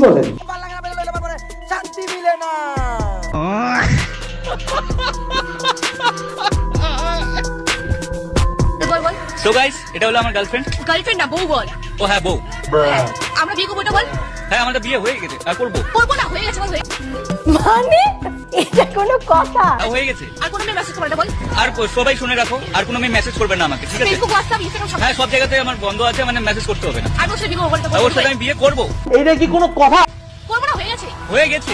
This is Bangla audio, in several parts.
বলেন? শান্তি মিলে না। তো গাইস, এটা হলো আমার গার্লফ্রেন্ড। গার্লফ্রেন্ড না, বউ বল। ও হ্যাঁ, বউ। আমরা বিয়ে করবো, এটা বল। হ্যাঁ, আমাদের বিয়ে হয়ে গেছে। আর করবো না, হয়ে গেছে বল। মানে এটা কোনো কথা? হয়ে গেছে। আর কোনো মেয়ে মেসেজ করবে, এটা বল। আর সবাই শুনে রাখো, আর কোনো মেয়ে মেসেজ করবে না আমাকে, ঠিক আছে? ফেসবুক, হোয়াটসঅ্যাপ, ইনস্টাগ্রাম সব। হ্যাঁ, সব জায়গাতে আমার বন্ধ আছে, মানে মেসেজ করতে হবে না। আর বসে বিয়ে করবো, এটা বল। ওর সাথে আমি বিয়ে করবো। এইটা কি কোনো কথা? করবো না, হয়ে গেছে। হয়ে গেছে।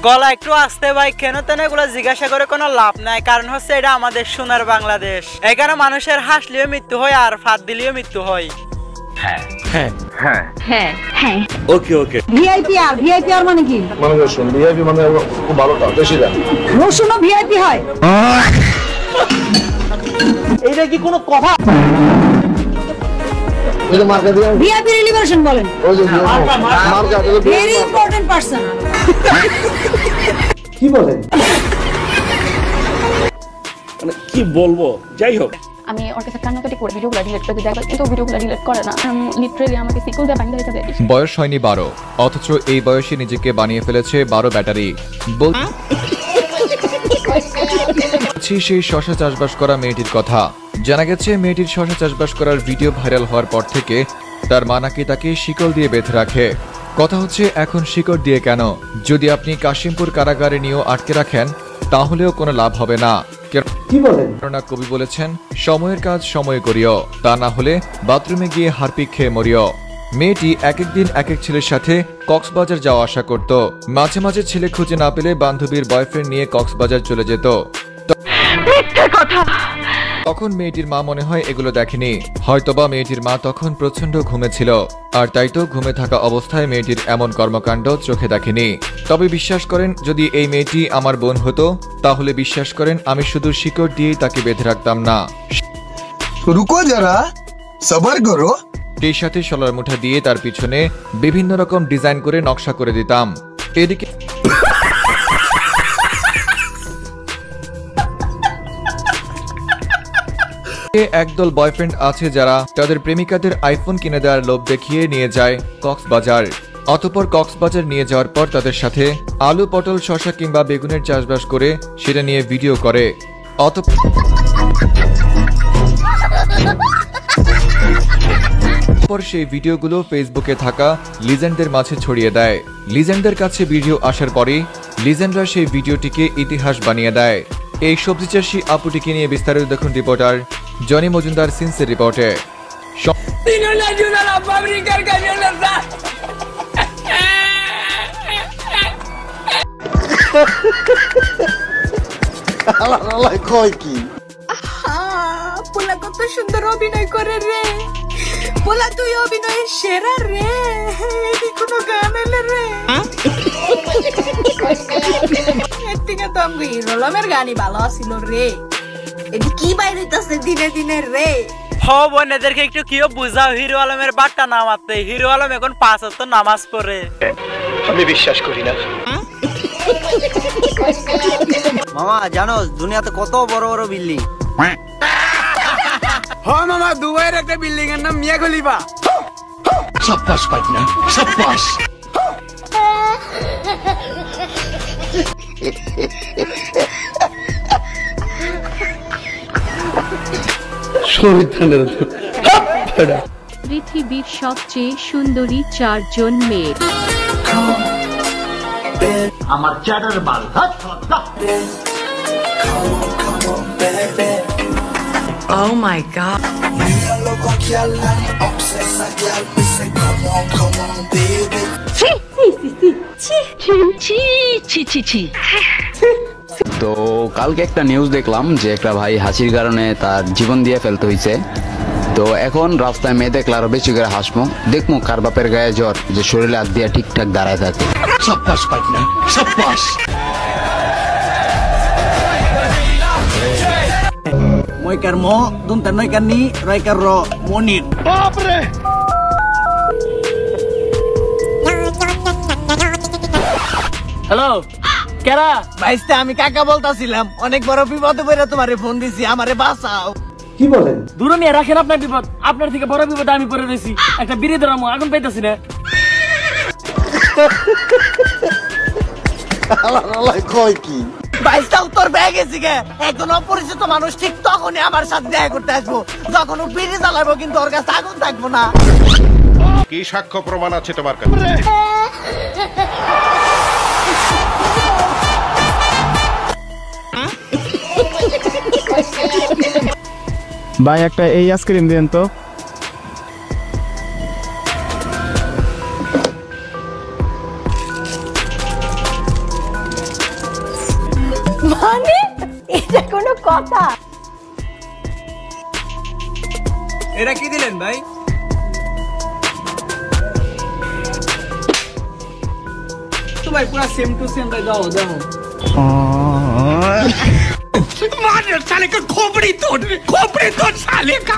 গলা একটু আসতে ভাই, কেন তেন এগুলো জিজ্ঞাসা করে কোনো লাভ নাই। কারণ হচ্ছে এটা আমাদের সোনার বাংলাদেশ। এখানে মানুষের হাসলেও মৃত্যু হয় আর ফাঁদ দিলেও মৃত্যু হয়। হ্যাঁ হ্যাঁ হ্যাঁ হ্যাঁ ওকে ওকে। ভিআইপি আর মানে কি? মানে রসুন ভিআইপি মানে খুব ভালোটা, বেশি দাম। রসুনও ভিআইপি হয়? এইটা কি কোনো কথা? ভিআইপি রিলিভারেশন বলেন। Very important person. কি বলেন? মানে কি বলবো, যাই হোক। আমি ওর কাছে কান্নাকাটি করে ভিডিওগুলো ডিলিট করে দিই, কিন্তু ভিডিওগুলো ডিলিট করে না। লিটারালি আমাকে সিকল দিয়ে বাঁধা রেখে দেয়। বয়স হয়নি 12, অথচ এই বয়সে নিজেকে বানিয়ে ফেলেছে 12 ব্যাটারি। বলছি সেই শশা চাষবাস করা মেয়েটির কথা। জানা গেছে মেয়েটির শশা চাষবাস করার ভিডিও ভাইরাল হওয়ার পর থেকে তার মা নাকি তাকে শিকল দিয়ে বেঁধে রাখে। কথা হচ্ছে এখন শিকড় দিয়ে কেন? যদি আপনি কাশিমপুর কারাগারে নিয়েও আটকে রাখেন তাহলেও কোনো লাভ হবে না। কি বলেন? কবি বলেছেন, সময়ের কাজ সময় করিও, তা না হলে বাথরুমে গিয়ে হারপিক খেয়ে মরিও। মেয়েটি এক এক দিন এক এক ছেলের সাথে কক্সবাজার যাওয়া আসা করত। মাঝে মাঝে ছেলে খুঁজে না পেলে বান্ধবীর বয়ফ্রেন্ড নিয়ে কক্সবাজার চলে যেত। তখন মেয়েটির মা মনে হয় এগুলো দেখেনি, হয়তোবা মেয়েটির মা তখন প্রচন্ড ঘুমেছিল, আর তাই তো ঘুমে থাকা অবস্থায় মেয়েটির এমন কর্মকাণ্ড চোখে দেখেনি। তবে বিশ্বাস করেন, যদি এই মেয়েটি আমার বোন হতো তাহলে বিশ্বাস করেন আমি শুধু শিকড় দিয়েই তাকে বেঁধে রাখতাম না, রুকো যারা, সবর করো, সেই সাথে শলার মুঠা দিয়ে তার পিছনে বিভিন্ন রকম ডিজাইন করে নকশা করে দিতাম। এদিকে একদল বয়ফ্রেন্ড আছে যারা তাদের প্রেমিকাদের আইফোন কিনে দেওয়ার লোভ দেখিয়ে নিয়ে যায় কক্সবাজার। অতঃপর কক্সবাজার নিয়ে যাওয়ার পর তাদের সাথে আলু, পটল, শসা কিংবা বেগুনের চাষবাস করে সেটা নিয়ে ভিডিও করে। অতঃপর সেই ভিডিওগুলো ফেসবুকে থাকা লিজেন্ডদের মাঝে ছড়িয়ে দেয়। লিজেন্ডদের কাছে ভিডিও আসার পরেই লিজেন্ডরা সেই ভিডিওটিকে ইতিহাস বানিয়ে দেয়। এই সবজি চাষী আপুটিকে নিয়ে বিস্তারিত দেখুন রিপোর্টার জনি মজুমদার সিন্সের রিপোর্টে। পোলা কত সুন্দর অভিনয় করে রে, পোলা তুই অভিনয়ের সেরা রে, কোনো গান এলে রে। এর থেকে তো আমি হিরোলমের গানই ভালো ছিল রে। এটি কি বাইরে হইতাছে দিনে দিনে রে। হো বোন, এদেরকে একটু কিও বুঝাও, হিরো আলমের বাট্টা নামাতে। হিরো আলম এখন 5 ওয়াক্ত নামাজ পড়ে। আমি বিশ্বাস করি না। মামা জানো দুনিয়াতে কত বড় বড় বিল্ডিং? হ্যাঁ মামা, দুবাইয়ের একটা বিল্ডিং এর নাম মিয়া খলিফা। সাব্বাস পাটনা, সাব্বাস। পৃথিবীর সবচেয়ে সুন্দরী 4 জন মেয়ে। আমার চ্যাটার বাল। Oh my god. তো কালকে একটা নিউজ দেখলাম যে একটা ভাই হাসির কারণে তার জীবন দিয়ে ফেলতে হয়েছে। তো এখন রাস্তায় মেয়ে দেখলে আরো বেশি করে হাসবো, দেখবো কার বাপের গায়ে জ্বর যে শরীরে হাত দিয়ে ঠিকঠাক দাঁড়ায় থাকে। সাব্বাস পাটনা, সাব্বাস। মইকার মো দুমতার নইকার নি রয়কার র মনির। বাপ রে, হ্যালো কেরা ভাইস্তে আমি কাকা বলতাছিলাম অনেক বড় বিপদে পড়ে তোমারে ফোন দিছি আমারে বাঁচাও কি বলেন? দূরে নিয়ে রাখেন আপনার বিপদ আপনার থেকে বড় বিপদে আমি পড়ে রয়েছি একটা বিড়ি ধরামো আগুন পাইতাছি না কয় কি? বাইশটা উত্তর ব্যাগ গেছি গে একজন অপরিচিত মানুষ ঠিক তখনই আমার সাথে দেখা করতে আসবো যখন ও বিড়ি জ্বালাবো কিন্তু ওর কাছে আগুন থাকবো না কি সাক্ষ্য প্রমাণ আছে তোমার কাছে? ভাই একটা এই আইসক্রিম দেন তো। মানে এটা কোনো কথা? এরা কি দিলেন ভাই তো ভাই পুরা সেম টু সেম ভাই দাও দাও मार साले का खोपड़ी तोड़ साले का